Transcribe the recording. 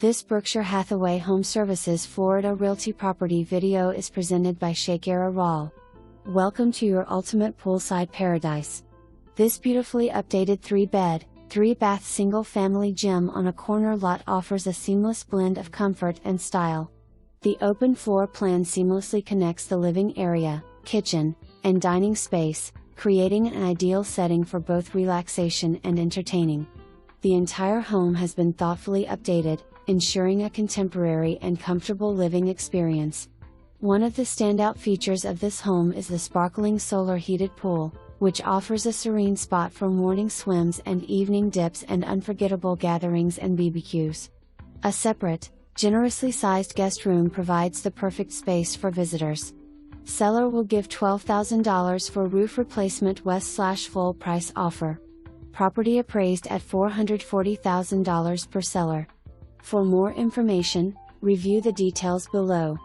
This Berkshire Hathaway HomeServices Florida Realty property video is presented by Shakira Rawl. Welcome to your ultimate poolside paradise. This beautifully updated 3-bed, 3-bath single-family gem on a corner lot offers a seamless blend of comfort and style. The open floor plan seamlessly connects the living area, kitchen, and dining space, creating an ideal setting for both relaxation and entertaining. The entire home has been thoughtfully updated, ensuring a contemporary and comfortable living experience. One of the standout features of this home is the sparkling solar heated pool, which offers a serene spot for morning swims and evening dips and unforgettable gatherings and BBQs. A separate, generously sized guest room provides the perfect space for visitors. Seller will give $12,000 for roof replacement West/full price offer. Property appraised at $440,000 per seller. For more information, review the details below.